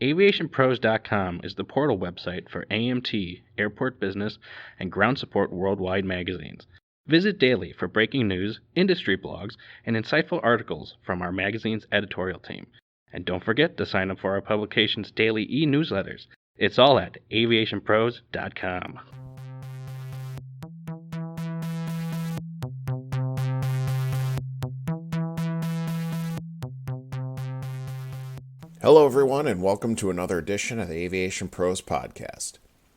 AviationPros.com is the portal website for AMT, Airport Business, and Ground Support Worldwide magazines. Visit daily for breaking news, industry blogs, and insightful articles from our magazine's editorial team. And don't forget to sign up for our publication's daily e-newsletters. It's all at AviationPros.com. Hello, everyone, and welcome to another edition of the Aviation Pros podcast.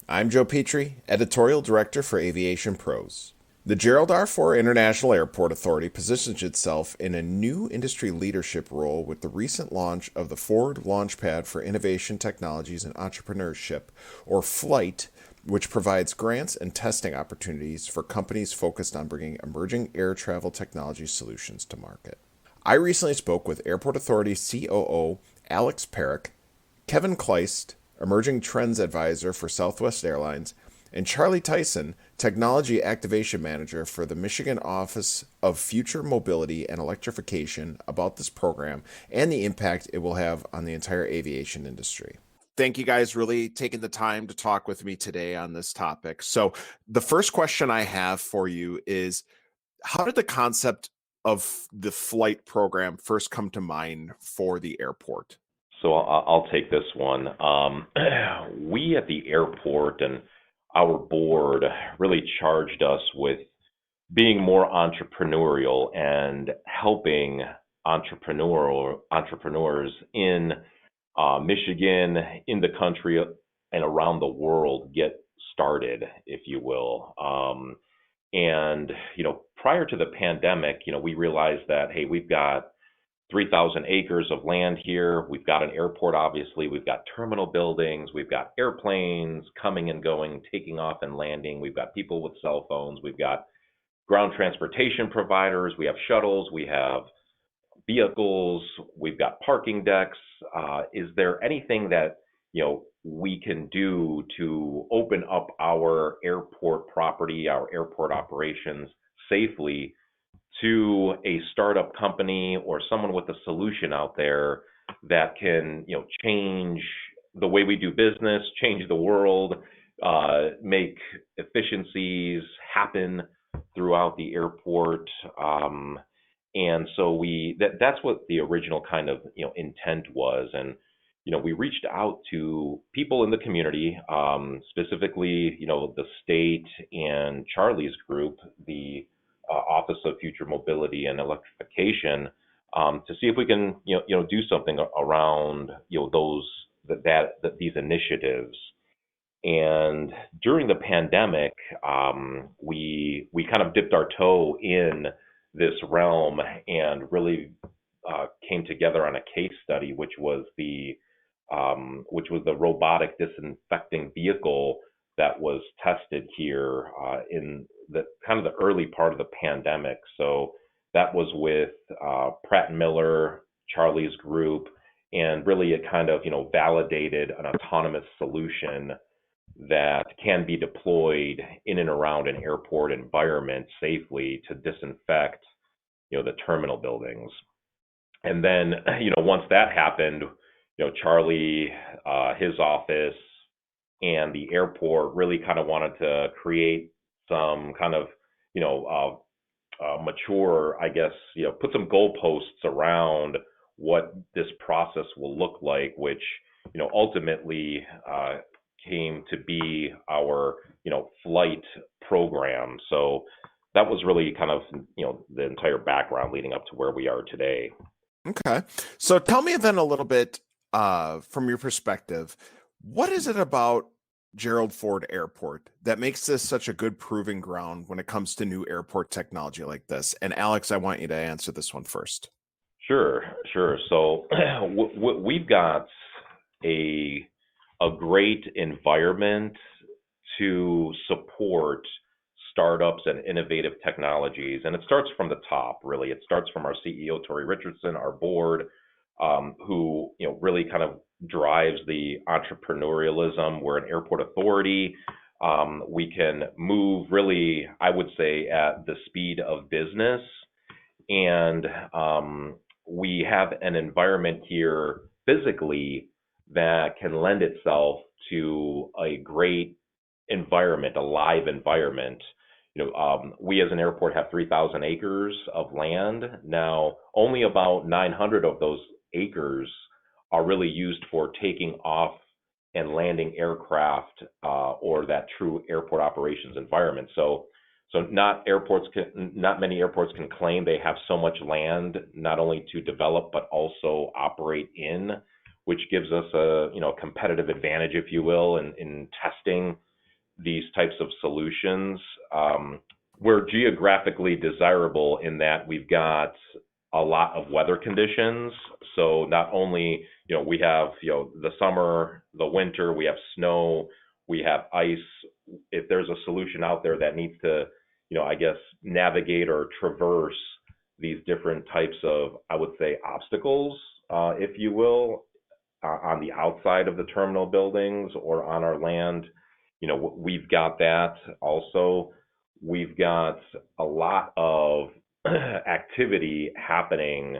I'm Joe Petrie, Editorial Director for Aviation Pros. The Gerald R. Ford International Airport Authority positions itself in a new industry leadership role with the recent launch of the Ford Launchpad for Innovation Technologies and Entrepreneurship, or FLITE, which provides grants and testing opportunities for companies focused on bringing emerging air travel technology solutions to market. I recently spoke with Airport Authority COO Alex Perrick, Kevin Kleist, Emerging Trends Advisor for Southwest Airlines, and Charlie Tyson, Technology Activation Manager for the Michigan Office of Future Mobility and Electrification, about this program and the impact it will have on the entire aviation industry. Thank you guys really taking the time to talk with me today on this topic. So the first question I have for you is, how did the concept of the FLITE program first come to mind for the airport? So I'll take this one. We at the airport and our board really charged us with being more entrepreneurial and helping entrepreneurs in Michigan, in the country, and around the world get started, if you will. And prior to the pandemic, we realized that, hey, we've got 3,000 acres of land here. We've got an airport, obviously. We've got terminal buildings. We've got airplanes coming and going, taking off and landing. We've got people with cell phones. We've got ground transportation providers. We have shuttles. We have vehicles. We've got parking decks. Is there anything that we can do to open up our airport property, our airport operations safely to a startup company or someone with a solution out there that can, change the way we do business, change the world, make efficiencies happen throughout the airport. And so that's what the original kind of, intent was. And we reached out to people in the community, specifically, the state and Charlie's group, the Office of Future Mobility and Electrification, to see if we can, do something around, these initiatives. And during the pandemic, we kind of dipped our toe in this realm and really came together on a case study, which was the robotic disinfecting vehicle that was tested here in the kind of the early part of the pandemic. So that was with Pratt & Miller, Charlie's group, and really it kind of validated an autonomous solution that can be deployed in and around an airport environment safely to disinfect the terminal buildings. And then once that happened, Charlie, his office, and the airport really kind of wanted to create some kind of, mature, I guess, put some goalposts around what this process will look like, which, ultimately came to be our, FLITE program. So that was really kind of, the entire background leading up to where we are today. Okay. So tell me then a little bit from your perspective, what is it about Gerald Ford Airport that makes this such a good proving ground when it comes to new airport technology like this? And Alex, I want you to answer this one first. Sure. So we've got a great environment to support startups and innovative technologies. And it starts from the top, really. It starts from our CEO, Tori Richardson, our board, who really kind of drives the entrepreneurialism. We're an airport authority. We can move really, I would say, at the speed of business. And we have an environment here physically that can lend itself to a great environment, a live environment. We as an airport have 3,000 acres of land. Now, only about 900 of those acres are really used for taking off and landing aircraft or that true airport operations environment. So not many airports can claim they have so much land, not only to develop but also operate in, which gives us a competitive advantage, if you will, in testing these types of solutions. We're geographically desirable in that we've got a lot of weather conditions. So not only, we have, the summer, the winter, we have snow, we have ice. If there's a solution out there that needs to, I guess, navigate or traverse these different types of, I would say, obstacles, if you will, on the outside of the terminal buildings or on our land, we've got that also. We've got a lot of activity happening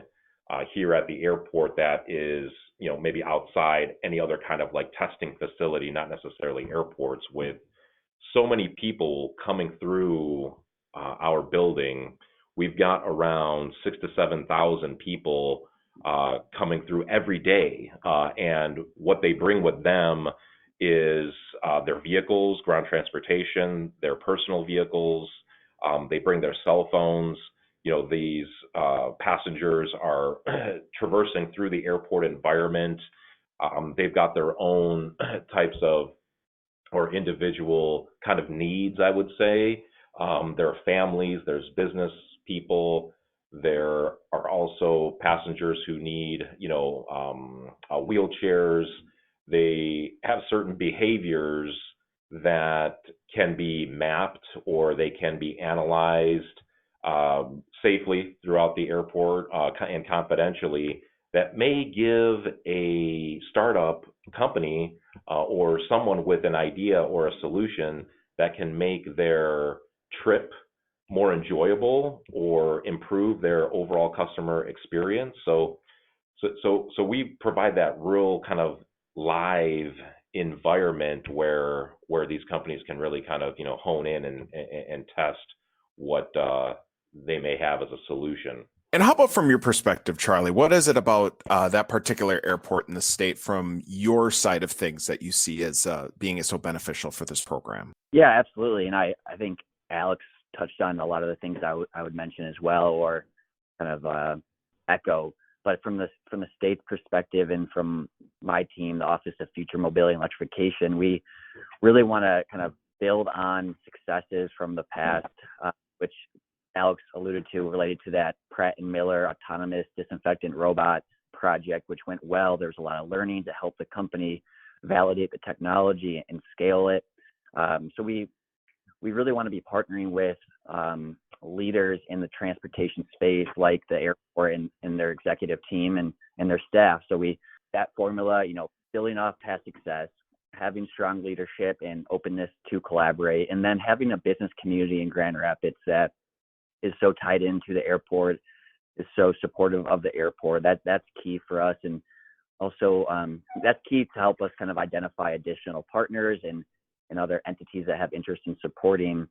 here at the airport that is, maybe outside any other kind of like testing facility, not necessarily airports, with so many people coming through our building. We've got around 6,000 to 7,000 people coming through every day, and what they bring with them is their vehicles, ground transportation, their personal vehicles. They bring their cell phones. These passengers are traversing through the airport environment. They've got their own types of or individual kind of needs, I would say. There are families, there's business people. There are also passengers who need, wheelchairs. They have certain behaviors that can be mapped or they can be analyzed safely throughout the airport and confidentially that may give a startup company or someone with an idea or a solution that can make their trip more enjoyable or improve their overall customer experience. So we provide that real kind of live environment where these companies can really kind of hone in and test what they may have as a solution. And how about from your perspective, Charlie? What is it about that particular airport in the state from your side of things that you see as being so beneficial for this program? Yeah, absolutely. And I think Alex touched on a lot of the things I would mention as well, or kind of echo. But from the state's perspective and from my team, the Office of Future Mobility and Electrification, we really want to kind of build on successes from the past, which Alex alluded to, related to that Pratt & Miller autonomous disinfectant robot project, which went well. There's a lot of learning to help the company validate the technology and scale it. So we really want to be partnering with leaders in the transportation space, like the airport and their executive team and their staff. So that formula, building off past success, having strong leadership and openness to collaborate, and then having a business community in Grand Rapids that is so tied into the airport, is so supportive of the airport. That's key for us. And also that's key to help us kind of identify additional partners and other entities that have interest in supporting.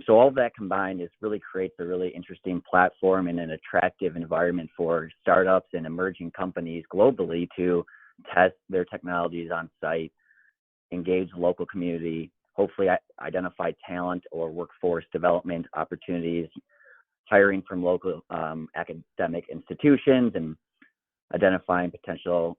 So all of that combined really creates a really interesting platform and an attractive environment for startups and emerging companies globally to test their technologies on site, engage the local community, hopefully identify talent or workforce development opportunities, hiring from local academic institutions, and identifying potential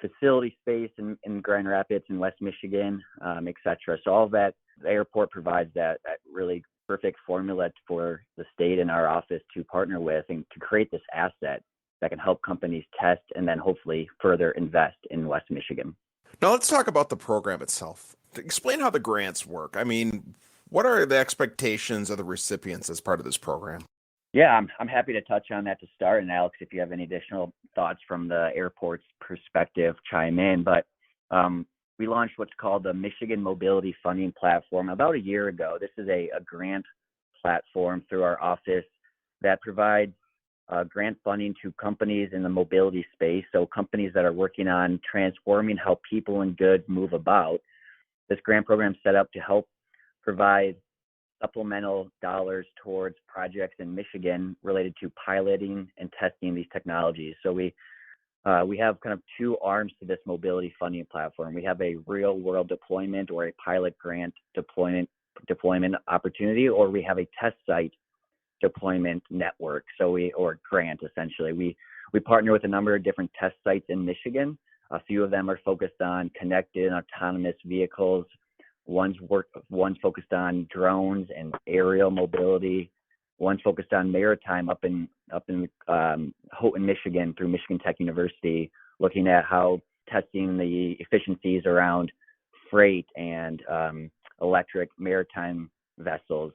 facility space in Grand Rapids and West Michigan, et cetera. So all of that, the airport provides that really perfect formula for the state and our office to partner with and to create this asset that can help companies test and then hopefully further invest in West Michigan. Now let's talk about the program itself. Explain how the grants work. I mean, what are the expectations of the recipients as part of this program? Yeah, I'm happy to touch on that to start. And Alex, if you have any additional thoughts from the airport's perspective, chime in. But we launched what's called the Michigan Mobility Funding Platform about a year ago. This is a grant platform through our office that provides grant funding to companies in the mobility space, so companies that are working on transforming how people and goods move about. This grant program is set up to help provide supplemental dollars towards projects in Michigan related to piloting and testing these technologies. So we have kind of two arms to this mobility funding platform. We have a real world deployment or a pilot grant deployment opportunity, or we have a test site deployment network. Or grant essentially. We partner with a number of different test sites in Michigan. A few of them are focused on connected and autonomous vehicles. One's focused on drones and aerial mobility. One's focused on maritime up in Houghton, Michigan, through Michigan Tech University, looking at how testing the efficiencies around freight and electric maritime vessels.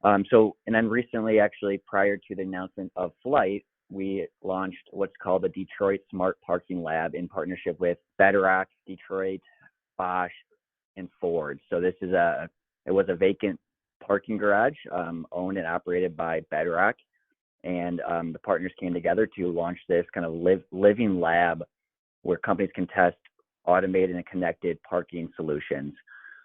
And then recently, actually, prior to the announcement of FLITE, we launched what's called the Detroit Smart Parking Lab in partnership with Bedrock, Detroit, Bosch, and Ford. So it was a vacant parking garage owned and operated by Bedrock, and the partners came together to launch this kind of living lab where companies can test automated and connected parking solutions.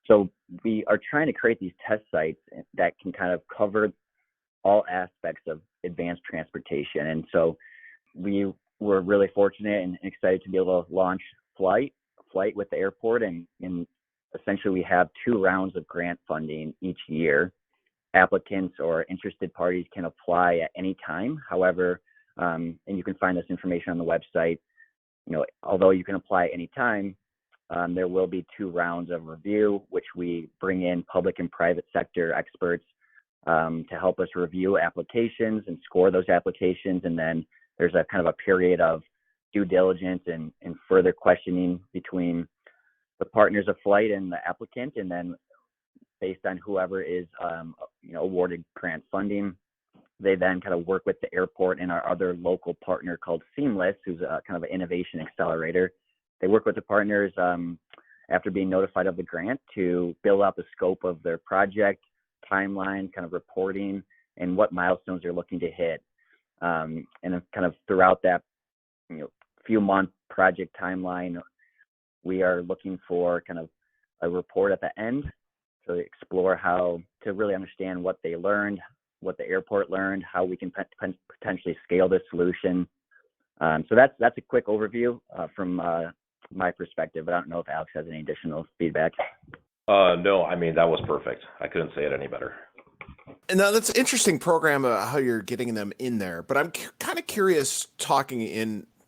So we are trying to create these test sites that can kind of cover all aspects of advanced transportation. And so we were really fortunate and excited to be able to launch FLITE with the airport. And essentially we have 2 rounds of grant funding each year. Applicants or interested parties can apply at any time. However, and you can find this information on the website, although you can apply at any time, there will be 2 rounds of review, which we bring in public and private sector experts to help us review applications and score those applications. And then there's a kind of a period of due diligence and further questioning between the partners of FLITE and the applicant. And then based on whoever is awarded grant funding, they then kind of work with the airport and our other local partner called Seamless, who's a kind of an innovation accelerator. They work with the partners after being notified of the grant to build out the scope of their project, timeline, kind of reporting, and what milestones they're looking to hit. And then kind of throughout that few month project timeline, we are looking for kind of a report at the end to explore how to really understand what they learned, what the airport learned, how we can potentially scale this solution. So that's a quick overview from my perspective, but I don't know if Alex has any additional feedback. No, I mean, that was perfect. I couldn't say it any better. And now that's an interesting program, how you're getting them in there. But I'm kind of curious,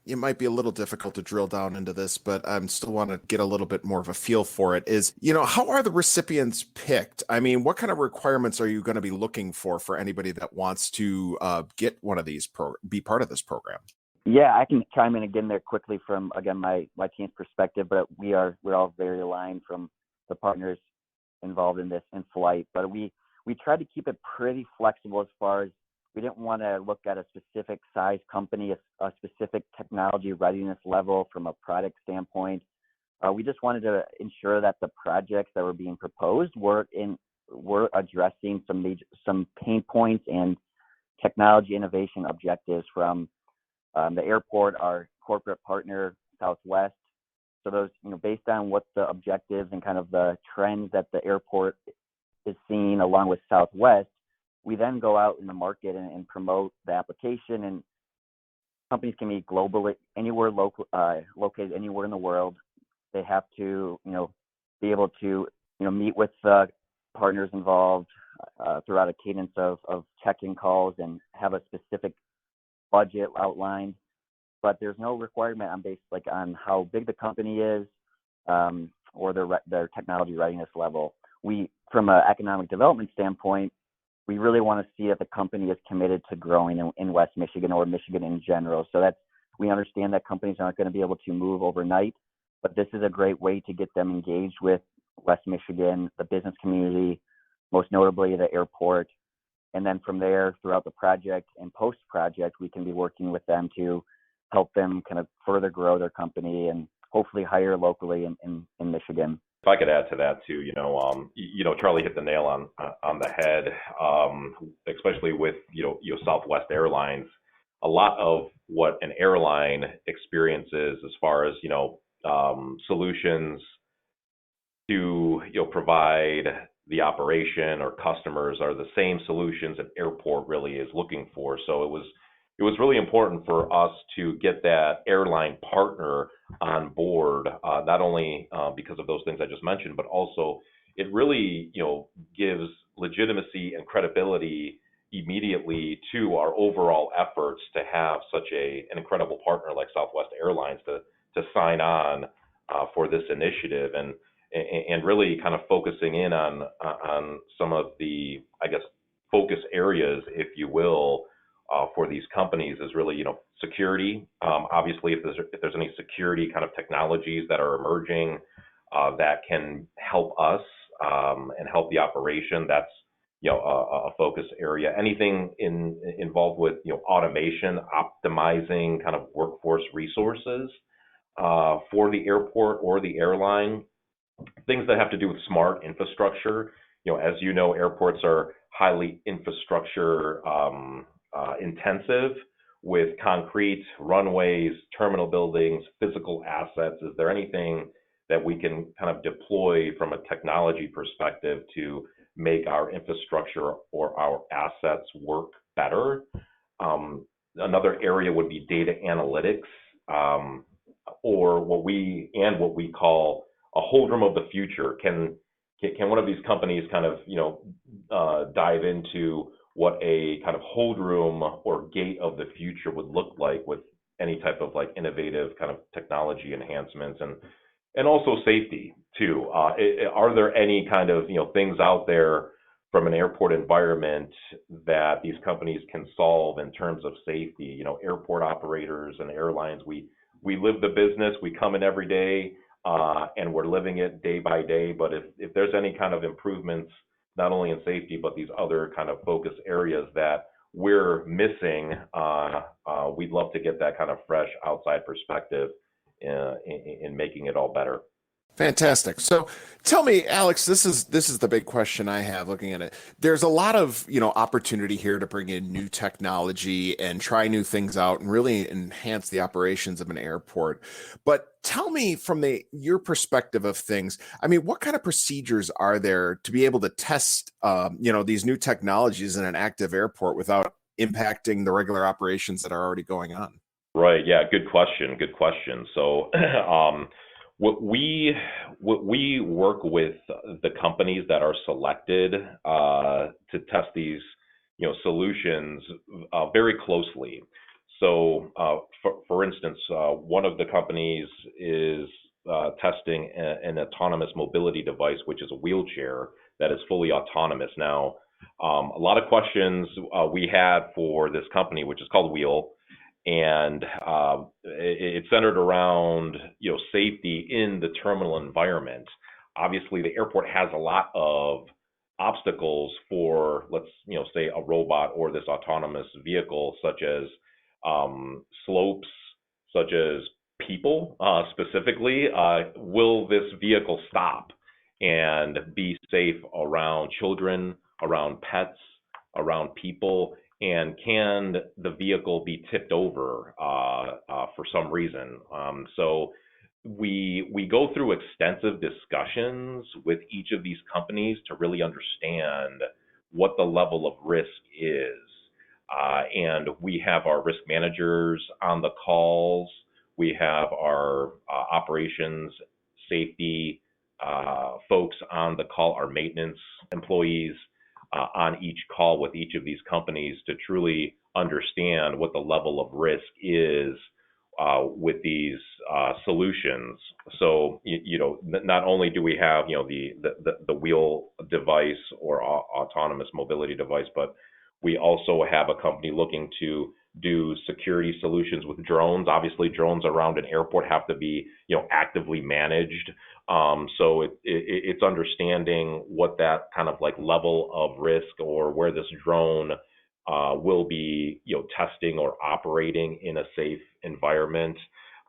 it might be a little difficult to drill down into this, but I still want to get a little bit more of a feel for it, is, how are the recipients picked? I mean, what kind of requirements are you going to be looking for anybody that wants to get one of these, be part of this program? Yeah, I can chime in again there quickly from, again, my team's perspective, but we're all very aligned from the partners involved in this in FLITE. But we tried to keep it pretty flexible as far as we didn't want to look at a specific size company, a specific technology readiness level from a product standpoint. We just wanted to ensure that the projects that were being proposed were addressing some pain points and technology innovation objectives from the airport, our corporate partner, Southwest. So those, based on what the objectives and kind of the trends that the airport is seeing along with Southwest, we then go out in the market and promote the application. And companies can be globally, located anywhere in the world. They have to, be able to, meet with the partners involved throughout a cadence of check-in calls and have a specific budget outlined. But there's no requirement on how big the company is or their technology readiness level. From an economic development standpoint, we really want to see that the company is committed to growing in West Michigan or Michigan in general. So we understand that companies aren't going to be able to move overnight, but this is a great way to get them engaged with West Michigan, the business community, most notably the airport. And then from there, throughout the project and post-project, we can be working with them to help them kind of further grow their company and hopefully hire locally in Michigan. If I could add to that too, Charlie hit the nail on the head, especially with Southwest Airlines. a lot of what an airline experiences as far as, solutions to, provide the operation or customers are the same solutions an airport really is looking for. So it was really important for us to get that airline partner on board, not only because of those things I just mentioned, but also it really, gives legitimacy and credibility immediately to our overall efforts to have such an incredible partner like Southwest Airlines to sign on for this initiative, and really kind of focusing in on some of the, I guess, focus areas, if you will, for these companies is really, security. Obviously, if there's any security kind of technologies that are emerging that can help us and help the operation, that's a focus area. Anything involved with automation, optimizing kind of workforce resources for the airport or the airline, things that have to do with smart infrastructure. As you know, airports are highly infrastructure intensive with concrete runways, terminal buildings, physical assets. Is there anything that we can kind of deploy from a technology perspective to make our infrastructure or our assets work better? Another area would be data analytics, or what we call a hold room of the future. Can one of these companies kind of dive into what a kind of hold room or gate of the future would look like with any type of like innovative kind of technology enhancements, and also safety too? Are there any kind of things out there from an airport environment that these companies can solve in terms of safety? Airport operators and airlines, we live the business, we come in every day, and we're living it day by day. But if there's any kind of improvements, not only in safety, but these other kind of focus areas that we're missing, we'd love to get that kind of fresh outside perspective in making it all better. Fantastic. So tell me, Alex, this is the big question I have looking at it. There's a lot of, opportunity here to bring in new technology and try new things out and really enhance the operations of an airport. But tell me from your perspective of things, I mean, what kind of procedures are there to be able to test, these new technologies in an active airport without impacting the regular operations that are already going on? Right. Yeah. Good question. Good question. So, what we work with the companies that are selected to test these solutions very closely. So for instance, one of the companies is testing an autonomous mobility device, which is a wheelchair that is fully autonomous. Now, a lot of questions we had for this company, which is called Wheel, and it's centered around safety in the terminal environment. Obviously, the airport has a lot of obstacles for, let's say, a robot or this autonomous vehicle, such as slopes, such as people specifically. Will this vehicle stop and be safe around children, around pets, around people? And can the vehicle be tipped over for some reason? So we go through extensive discussions with each of these companies to really understand what the level of risk is. And we have our risk managers on the calls. We have our operations safety folks on the call, our maintenance employees on each call with each of these companies to truly understand what the level of risk is with these solutions. So not only do we have the wheel device or autonomous mobility device, but we also have a company looking to do security solutions with drones. Obviously, drones around an airport have to be actively managed. So it's understanding what that kind of like level of risk or where this drone will be testing or operating in a safe environment.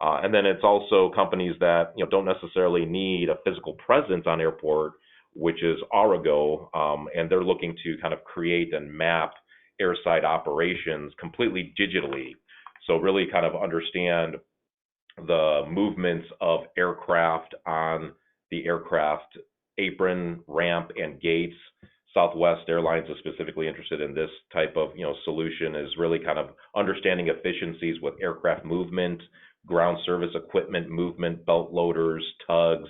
And then it's also companies that don't necessarily need a physical presence on airport, which is Arago, and they're looking to kind of create and map airside operations completely digitally. So really kind of understand the movements of aircraft on the aircraft apron, ramp, and gates. Southwest Airlines is specifically interested in this type of solution, is really kind of understanding efficiencies with aircraft movement, ground service equipment movement, belt loaders, tugs,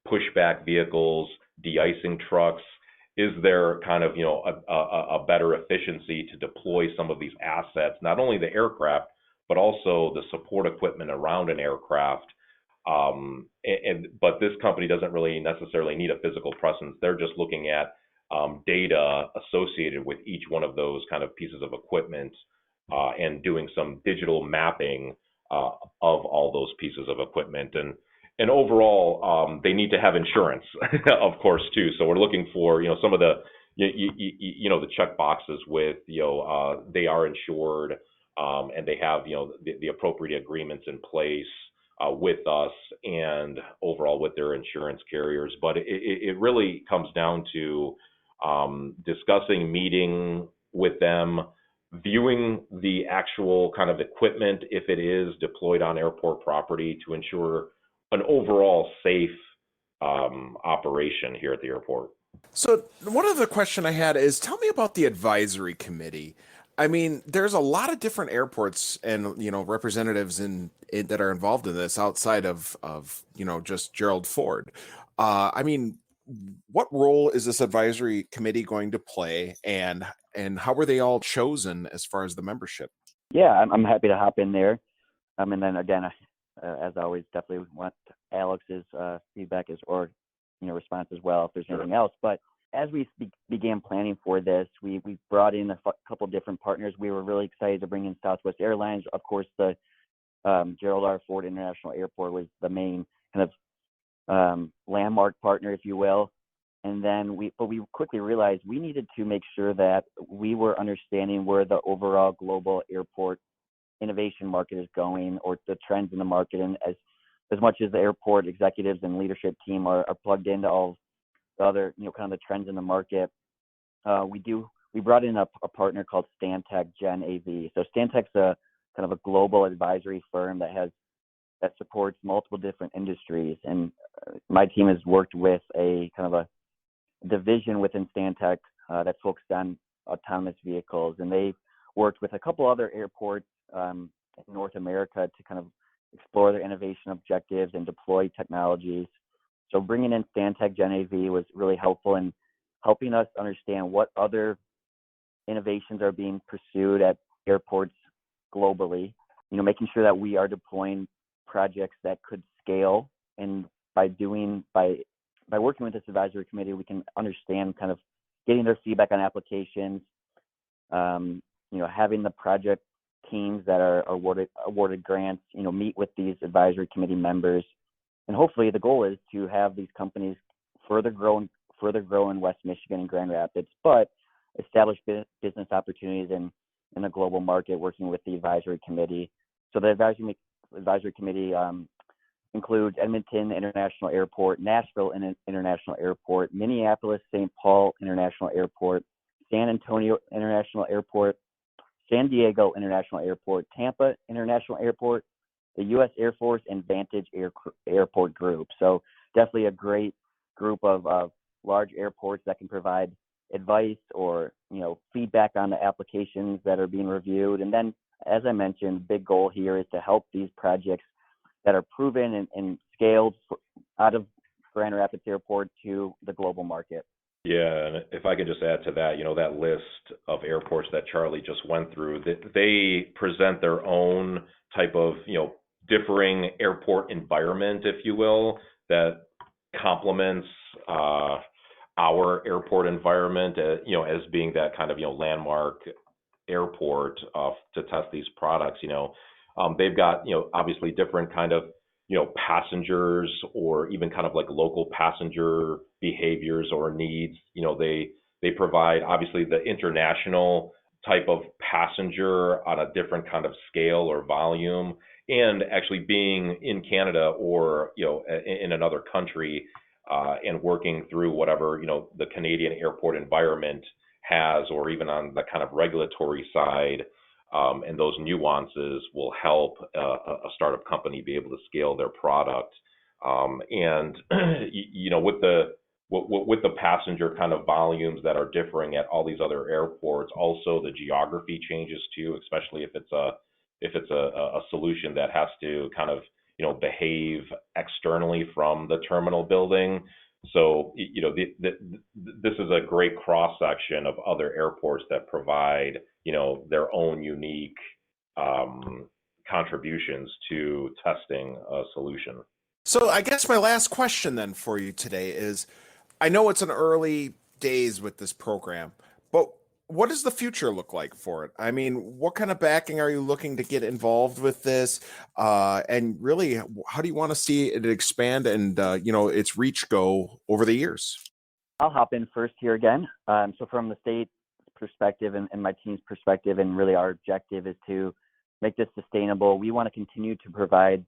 pushback vehicles, de-icing trucks. Is there kind of a better efficiency to deploy some of these assets, not only the aircraft, but also the support equipment around an aircraft? But this company doesn't really necessarily need a physical presence. They're just looking at data associated with each one of those kind of pieces of equipment and doing some digital mapping of all those pieces of equipment. And overall, they need to have insurance, of course, too. So we're looking for some of the the check boxes with they are insured and they have the appropriate agreements in place with us and overall with their insurance carriers. But it really comes down to discussing, meeting with them, viewing the actual kind of equipment if it is deployed on airport property to ensure an overall safe operation here at the airport. So one other question I had is, tell me about the advisory committee. I mean, there's a lot of different airports and representatives that are involved in this outside of just Gerald Ford. I mean, what role is this advisory committee going to play, and how were they all chosen as far as the membership? Yeah, I'm happy to hop in there. And then again, as always, definitely want Alex's feedback or response as well if there's anything else. But as we began planning for this, we brought in a couple different partners. We were really excited to bring in Southwest Airlines. Of course, the Gerald R. Ford International Airport was the main kind of landmark partner, if you will. And then we quickly realized we needed to make sure that we were understanding where the overall global airport innovation market is going, or the trends in the market. And as much as the airport executives and leadership team are plugged into all the other kind of the trends in the market, we brought in a partner called Stantec Gen AV. So Stantec's a kind of a global advisory firm that supports multiple different industries, and my team has worked with a kind of a division within Stantec that focused on autonomous vehicles, and they've worked with a couple other airports in North America to kind of explore their innovation objectives and deploy technologies. So bringing in Stantec Gen AV was really helpful in helping us understand what other innovations are being pursued at airports globally, making sure that we are deploying projects that could scale. And by working with this advisory committee, we can understand kind of getting their feedback on applications, having the project teams that are awarded grants, meet with these advisory committee members. And hopefully the goal is to have these companies further grow in West Michigan and Grand Rapids, but establish business opportunities in the global market, working with the advisory committee. So the advisory committee includes Edmonton International Airport, Nashville International Airport, Minneapolis St. Paul International Airport, San Antonio International Airport, San Diego International Airport, Tampa International Airport, the U.S. Air Force, and Vantage Airport Group. So definitely a great group of large airports that can provide advice or feedback on the applications that are being reviewed. And then, as I mentioned, big goal here is to help these projects that are proven and scaled out of Grand Rapids Airport to the global market. Yeah, and if I could just add to that, that list of airports that Charlie just went through, that they present their own type of, differing airport environment, if you will, that complements our airport environment, as being that kind of, landmark airport to test these products. They've got, obviously different kind of, passengers, or even kind of like local passenger behaviors or needs. They provide obviously the international type of passenger on a different kind of scale or volume, and actually being in Canada or in another country and working through whatever the Canadian airport environment has, or even on the kind of regulatory side. And those nuances will help a startup company be able to scale their product. And with the passenger kind of volumes that are differing at all these other airports, also the geography changes too, especially if it's a solution that has to kind of behave externally from the terminal building. So this is a great cross section of other airports that provide their own unique contributions to testing a solution. So I guess my last question then for you today is, I know it's an early days with this program, but what does the future look like for it? I mean, what kind of backing are you looking to get involved with this? And really, how do you want to see it expand and, its reach go over the years? I'll hop in first here again. So from the state perspective and my team's perspective, and really our objective is to make this sustainable. We want to continue to provide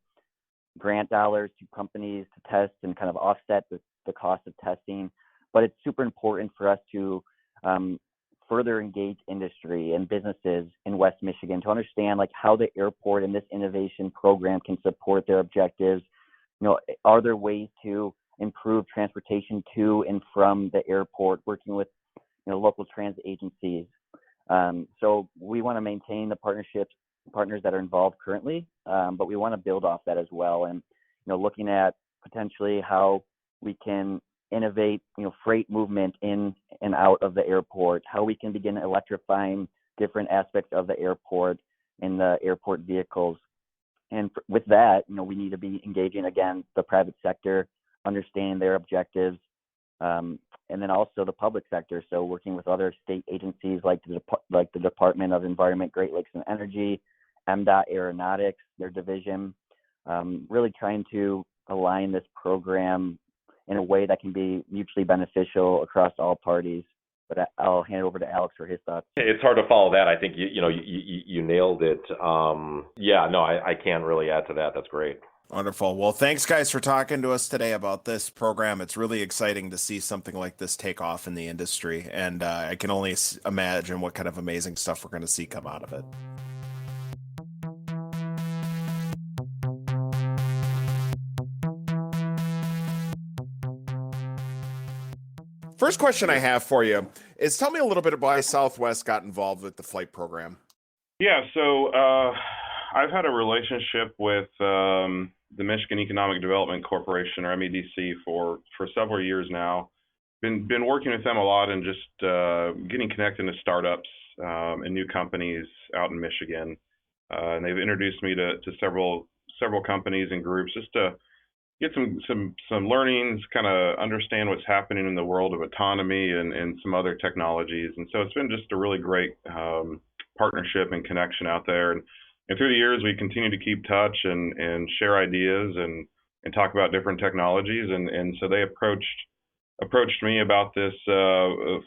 grant dollars to companies to test and kind of offset the cost of testing. But it's super important for us to further engage industry and businesses in West Michigan to understand like how the airport and this innovation program can support their objectives. Are there ways to improve transportation to and from the airport, working with local transit agencies. So we want to maintain the partners that are involved currently, but we want to build off that as well. And looking at potentially how we can innovate freight movement in and out of the airport, how we can begin electrifying different aspects of the airport and the airport vehicles. And with that, we need to be engaging again the private sector, understanding their objectives, and then also the public sector. So working with other state agencies like the Department of Environment, Great Lakes and Energy, MDOT Aeronautics, their division, really trying to align this program in a way that can be mutually beneficial across all parties. But I'll hand it over to Alex for his thoughts. It's hard to follow that. I think you nailed it. I can't really add to that. That's great. Wonderful. Well, thanks guys for talking to us today about this program. It's really exciting to see something like this take off in the industry, and I can only imagine what kind of amazing stuff we're going to see come out of it. First question I have for you is, tell me a little bit about why Southwest got involved with the FLITE program. Yeah, so I've had a relationship with the Michigan Economic Development Corporation, or MEDC, for several years now. Been working with them a lot and just getting connected to startups and new companies out in Michigan. And they've introduced me to several companies and groups just to get some learnings, kind of understand what's happening in the world of autonomy and some other technologies. And so it's been just a really great partnership and connection out there. And through the years, we continue to keep touch and share ideas and talk about different technologies. And so they approached me about this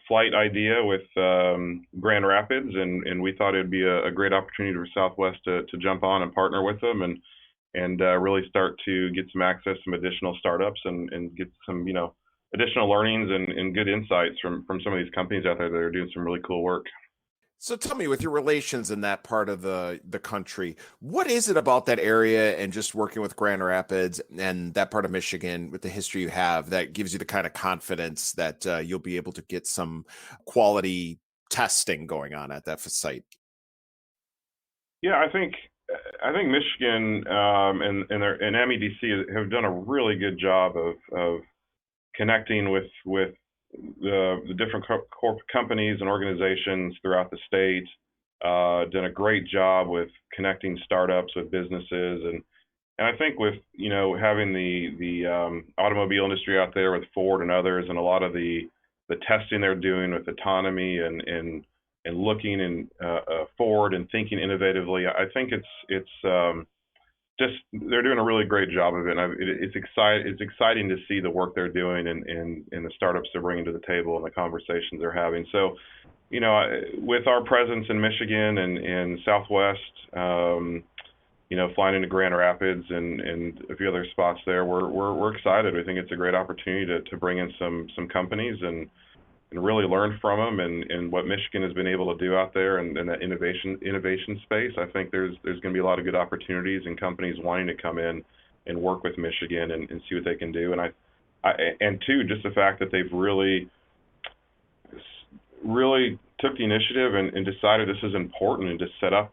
flight idea with Grand Rapids, and we thought it'd be a great opportunity for Southwest to jump on and partner with them and really start to get some access to some additional startups and get some additional learnings and good insights from some of these companies out there that are doing some really cool work. So tell me, with your relations in that part of the country, what is it about that area and just working with Grand Rapids and that part of Michigan with the history you have that gives you the kind of confidence that you'll be able to get some quality testing going on at that site? Yeah, I think Michigan and MEDC have done a really good job of connecting with the different companies and organizations throughout the state. Done a great job with connecting startups with businesses, and I think with having the automobile industry out there with Ford and others, and a lot of the testing they're doing with autonomy and looking forward and thinking innovatively. I think it's just they're doing a really great job of it. And it's exciting to see the work they're doing and the startups they're bringing to the table and the conversations they're having. So, with our presence in Michigan and Southwest, flying into Grand Rapids and a few other spots there, we're excited. We think it's a great opportunity to bring in some companies and and really learn from them and what Michigan has been able to do out there and that innovation space. I think there's going to be a lot of good opportunities and companies wanting to come in and work with Michigan and see what they can do. And and two, just the fact that they've really took the initiative and decided this is important and to set up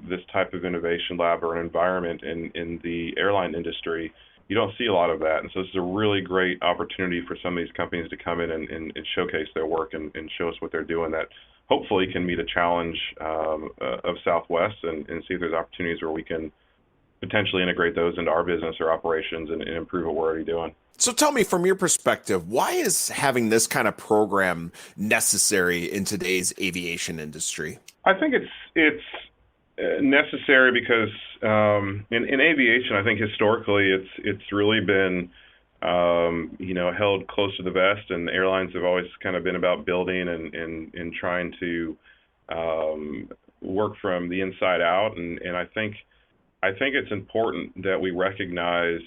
this type of innovation lab or an environment in the airline industry. You don't see a lot of that. And so this is a really great opportunity for some of these companies to come in and showcase their work and show us what they're doing that hopefully can meet a challenge of Southwest and see if there's opportunities where we can potentially integrate those into our business or operations and improve what we're already doing. So tell me, from your perspective, why is having this kind of program necessary in today's aviation industry? I think it's necessary because in aviation, I think historically it's really been held close to the vest, and airlines have always kind of been about building and trying to work from the inside out, and I think it's important that we recognize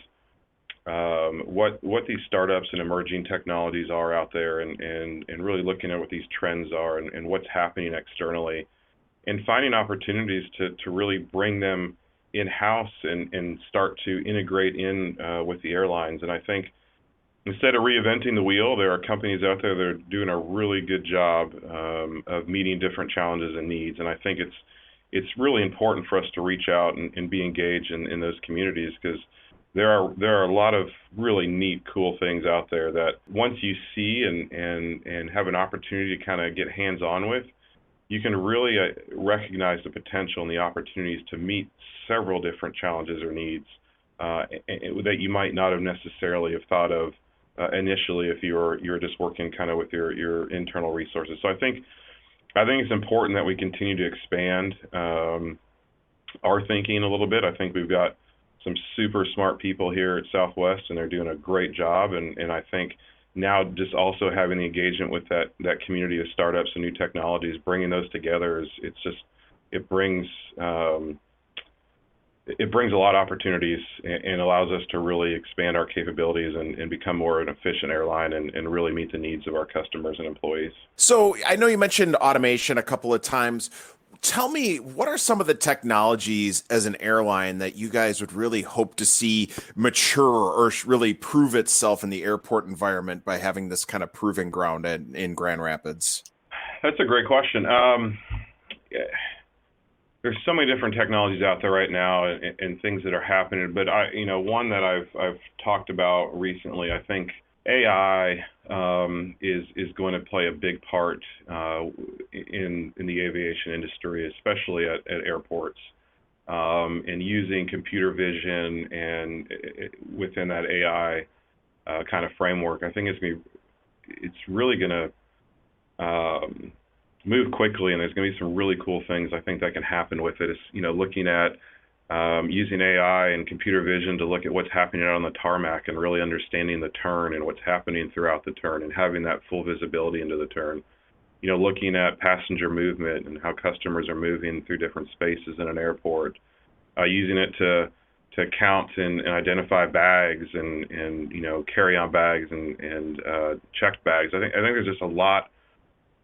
what these startups and emerging technologies are out there, and really looking at what these trends are and what's happening externally, and finding opportunities to really bring them in-house and start to integrate in with the airlines. And I think instead of reinventing the wheel, there are companies out there that are doing a really good job of meeting different challenges and needs. And I think it's really important for us to reach out and be engaged in those communities, because there are a lot of really neat, cool things out there that once you see and have an opportunity to kind of get hands-on with, you can really recognize the potential and the opportunities to meet several different challenges or needs that you might not have necessarily have thought of initially if you're just working kind of with your internal resources. So I think it's important that we continue to expand our thinking a little bit. I think we've got some super smart people here at Southwest, and they're doing a great job. And I think now just also having the engagement with that community of startups and new technologies, bringing those together it brings a lot of opportunities and allows us to really expand our capabilities and become more an efficient airline and really meet the needs of our customers and employees. So I know you mentioned automation a couple of times. Tell me, what are some of the technologies as an airline that you guys would really hope to see mature or really prove itself in the airport environment by having this kind of proving ground in Grand Rapids? That's a great question. There's so many different technologies out there right now and things that are happening, but one that I've talked about recently, I think AI is going to play a big part in the aviation industry, especially at airports, and using computer vision and within that AI kind of framework. I think it's really going to move quickly, and there's going to be some really cool things I think that can happen with it. It's, looking at using AI and computer vision to look at what's happening out on the tarmac and really understanding the turn and what's happening throughout the turn and having that full visibility into the turn. Looking at passenger movement and how customers are moving through different spaces in an airport, using it to count and identify bags and carry-on bags and checked bags. I think there's just a lot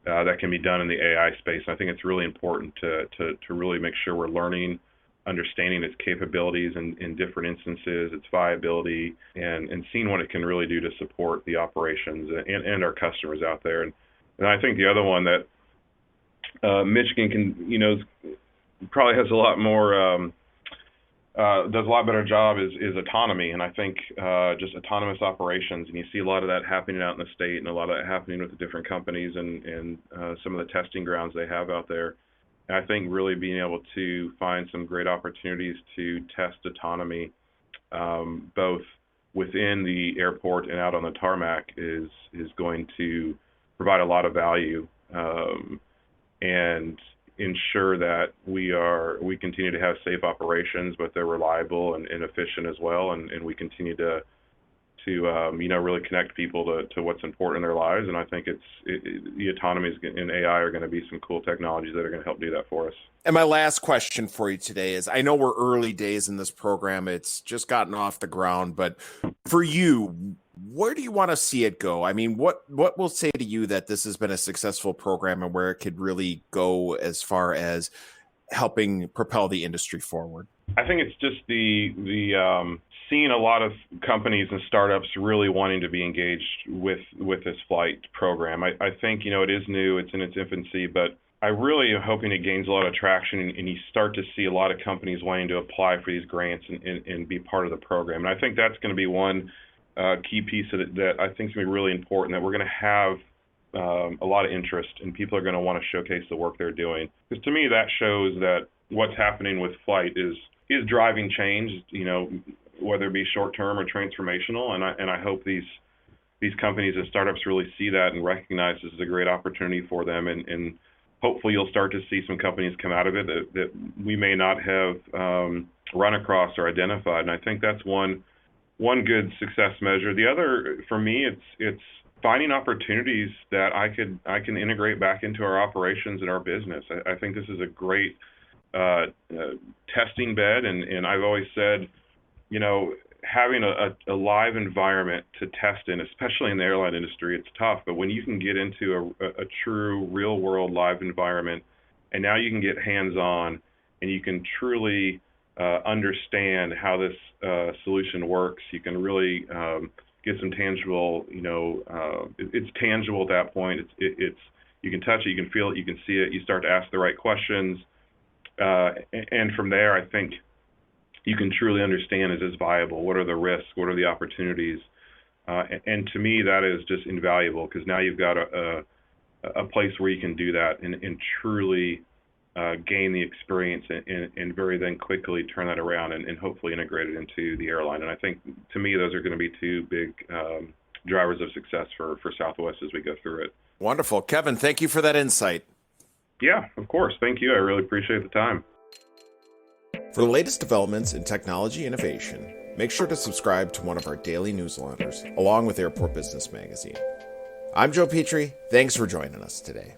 that can be done in the AI space. I think it's really important to really make sure we're learning, understanding its capabilities in different instances, its viability, and seeing what it can really do to support the operations and our customers out there. And I think the other one that Michigan can, probably has a lot more, does a lot better job is autonomy. And I think just autonomous operations, and you see a lot of that happening out in the state and a lot of that happening with the different companies and some of the testing grounds they have out there. And I think really being able to find some great opportunities to test autonomy, both within the airport and out on the tarmac, is going to provide a lot of value and ensure that we continue to have safe operations, but they're reliable and efficient as well, and we continue to really connect people to what's important in their lives. And I think the autonomy and AI are going to be some cool technologies that are going to help do that for us. And my last question for you today is, I know we're early days in this program. It's just gotten off the ground, but for you, Where do you want to see it go? I mean, what will say to you that this has been a successful program and where it could really go as far as helping propel the industry forward? I think it's just the seeing a lot of companies and startups really wanting to be engaged with this flight program. I think, it is new, it's in its infancy, but I really am hoping it gains a lot of traction and you start to see a lot of companies wanting to apply for these grants and be part of the program. And I think that's going to be one key piece of it that I think is going to be really important, that we're going to have a lot of interest and people are going to want to showcase the work they're doing. Because to me, that shows that what's happening with flight is driving change, whether it be short-term or transformational. And I hope these companies and startups really see that and recognize this is a great opportunity for them. And hopefully you'll start to see some companies come out of it that we may not have run across or identified. And I think that's one good success measure. The other, for me, it's finding opportunities that I can integrate back into our operations and our business. I think this is a great testing bed, and I've always said, having a live environment to test in, especially in the airline industry, it's tough. But when you can get into a true real world live environment, and now you can get hands-on, and you can truly understand how this solution works, you can really get some tangible, it's tangible at that point. It's you can touch it, you can feel it, you can see it. You start to ask the right questions, and from there, I think you can truly understand, is this viable? What are the risks? What are the opportunities? And to me, that is just invaluable, because now you've got a place where you can do that and truly gain the experience and very then quickly turn that around and hopefully integrate it into the airline. And I think, to me, those are going to be two big drivers of success for Southwest as we go through it. Wonderful. Kevin, thank you for that insight. Yeah, of course. Thank you. I really appreciate the time. For the latest developments in technology innovation, make sure to subscribe to one of our daily newsletters, along with Airport Business Magazine. I'm Joe Petrie. Thanks for joining us today.